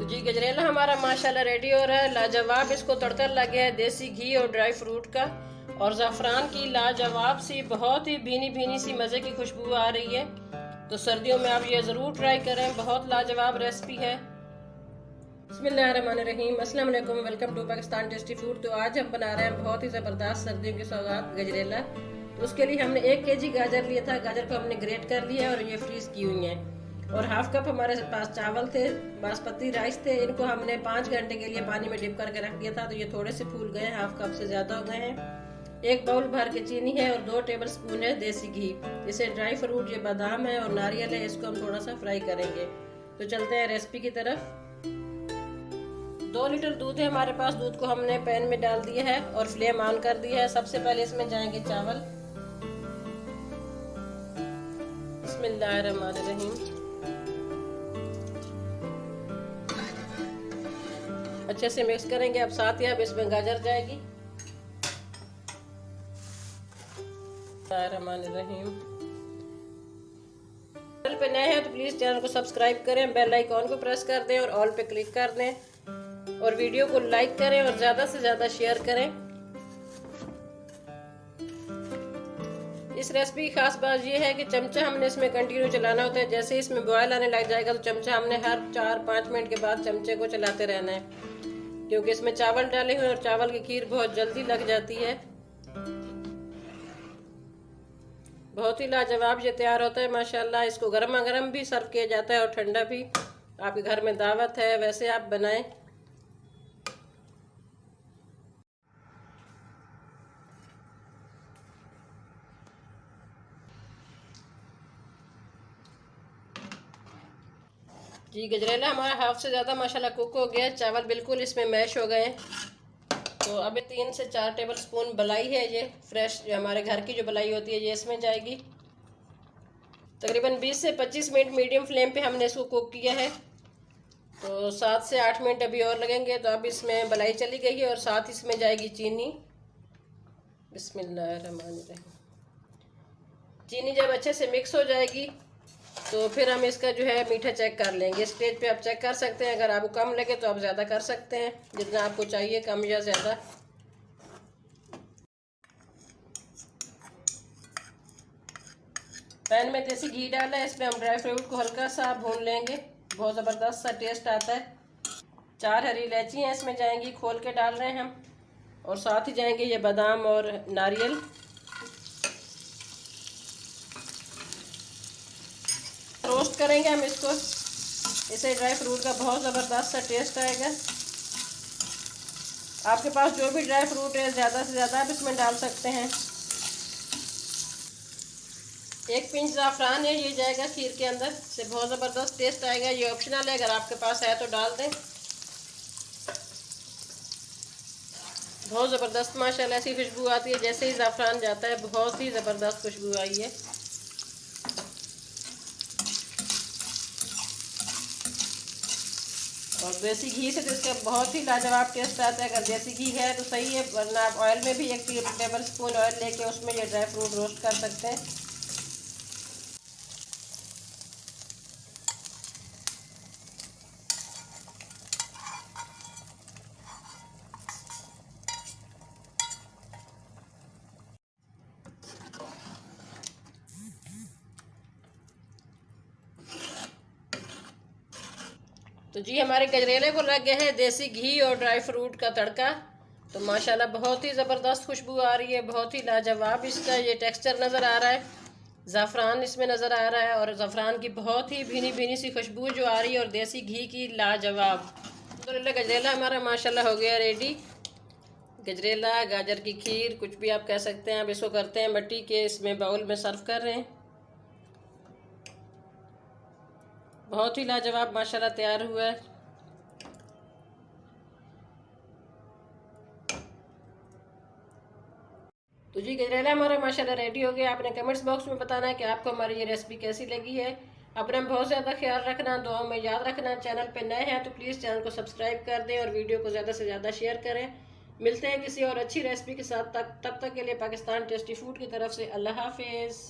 तो जी गजरेला हमारा माशाल्लाह रेडी हो रहा है। लाजवाब इसको तड़का लग गया है देसी घी और ड्राई फ्रूट का और ज़ाफ़रान की लाजवाब सी बहुत ही भीनी भीनी सी मज़े की खुशबू आ रही है। तो सर्दियों में आप ये ज़रूर ट्राई करें, बहुत लाजवाब रेसिपी है। बिस्मिल्लाहिर्रहमानिर्रहीम, अस्सलाम वालेकुम, welcome to Pakistan tasty food. तो आज हम बना रहे हैं बहुत ही ज़बरदस्त सर्दियों की सौगात गजरेला। तो उसके लिए हमने 1 केजी गाजर लिया था। गाजर को हमने ग्रेट कर लिया और ये फ्रीज़ की हुई हैं। और हाफ कप हमारे पास चावल थे, बासमती राइस थे। इनको हमने 5 घंटे के लिए पानी में डिप करके रख दिया था। तो ये थोड़े से फूल गए, हाफ कप से ज़्यादा हो गए हैं। 1 बाउल भर के चीनी है और 2 टेबल स्पून है देसी घी। इसे ड्राई फ्रूट, ये बादाम है और नारियल है, इसको हम थोड़ा सा फ्राई करेंगे। तो चलते हैं रेसिपी की तरफ। 2 लीटर दूध है हमारे पास। दूध को हमने पैन में डाल दिया है और फ्लेम ऑन कर दिया है। सबसे पहले इसमें जाएंगे चावल। बिस्मिल्लाहिर्रहमानिर्रहीम। अच्छे से मिक्स करेंगे। अब साथ ही अब इसमें गाजर जाएगी। बिस्मिल्लाहिर्रहमानिर्रहीम। चैनल पे नए हैं तो प्लीज चैनल को सब्सक्राइब करें, बेल आइकॉन को प्रेस कर दें और ऑल पे क्लिक कर दें और वीडियो को लाइक करें और ज्यादा से ज्यादा शेयर करें। इस रेसिपी की खास बात यह है कि चमचा हमने इसमें कंटिन्यू चलाना होता है। जैसे इसमें बॉयल आने लग जाएगा तो चमचा हमने हर 4-5 मिनट के बाद चमचे को चलाते रहना है, क्योंकि इसमें चावल डाले हुए और चावल की खीर बहुत जल्दी लग जाती है। बहुत ही लाजवाब ये तैयार होता है माशाल्लाह। इसको गर्मा गर्म भी सर्व किया जाता है और ठंडा भी। आपके घर में दावत है वैसे आप बनाएं। जी गजरेला हमारा हाफ से ज़्यादा माशाल्लाह कुक हो गया है। चावल बिल्कुल इसमें मैश हो गए। तो अभी 3 से 4 टेबल स्पून बलाई है, ये फ्रेश जो हमारे घर की जो बलाई होती है ये इसमें जाएगी। तकरीबन 20 से 25 मिनट मीडियम फ्लेम पे हमने इसको कुक किया है। तो 7 से 8 मिनट अभी और लगेंगे। तो अब इसमें बलाई चली गई है और साथ इसमें जाएगी चीनी। बिस्मिल्लाहिर्रहमानिर्रहीम। चीनी जब अच्छे से मिक्स हो जाएगी तो फिर हम इसका जो है मीठा चेक कर लेंगे। स्टेज पे आप चेक कर सकते हैं। अगर आपको कम लगे तो आप ज़्यादा कर सकते हैं, जितना आपको चाहिए, कम या ज़्यादा। पैन में देसी घी डाला है, इसमें हम ड्राई फ्रूट को हल्का सा भून लेंगे। बहुत ज़बरदस्त सा टेस्ट आता है। 4 हरी इलायची हैं इसमें जाएंगी, खोल के डाल रहे हैं हम। और साथ ही जाएंगे ये बादाम और नारियल। रोस्ट करेंगे हम इसको। इसे ड्राई फ्रूट का बहुत ज़बरदस्त सा टेस्ट आएगा। आपके पास जो भी ड्राई फ्रूट है ज़्यादा से ज़्यादा आप इसमें डाल सकते हैं। 1 पिंच ज़ाफ़रान है, ये जाएगा खीर के अंदर, से बहुत ज़बरदस्त टेस्ट आएगा। ये ऑप्शनल है, अगर आपके पास है तो डाल दें। बहुत ज़बरदस्त माशाल्लाह ऐसी खुशबू आती है। जैसे ही ज़ाफ़रान जाता है बहुत ही ज़बरदस्त खुशबू आई है। और देसी घी से तो इसका बहुत ही लाजवाब टेस्ट आता है। अगर देसी घी है तो सही है, वरना आप ऑयल में भी 1 टेबल स्पून ऑयल लेके उसमें ये ड्राई फ्रूट रोस्ट कर सकते हैं। तो जी हमारे गजरेले को लग गया है देसी घी और ड्राई फ्रूट का तड़का। तो माशाल्लाह बहुत ही ज़बरदस्त खुशबू आ रही है, बहुत ही लाजवाब इसका ये टेक्सचर नज़र आ रहा है। ज़ाफ़रान इसमें नज़र आ रहा है और ज़ाफ़रान की बहुत ही भीनी भीनी सी खुशबू जो आ रही है और देसी घी की लाजवाब। तो गजरेला हमारा माशाल्लाह हो गया रेडी। गजरेला, गाजर की खीर, कुछ भी आप कह सकते हैं। अब इसको करते हैं मट्टी के इसमें बाउल में सर्व कर रहे हैं। बहुत ही लाजवाब माशाल्लाह तैयार हुआ है। तो जी गजरेला हमारा माशाल्लाह रेडी हो गया। आपने कमेंट्स बॉक्स में बताना है कि आपको हमारी ये रेसिपी कैसी लगी है। अपना बहुत ज़्यादा ख्याल रखना, दुआओं में याद रखना। चैनल पे नए हैं तो प्लीज़ चैनल को सब्सक्राइब कर दें और वीडियो को ज़्यादा से ज़्यादा शेयर करें। मिलते हैं किसी और अच्छी रेसिपी के साथ। तब तक के लिए पाकिस्तान टेस्टी फूड की तरफ से अल्लाह हाफिज़।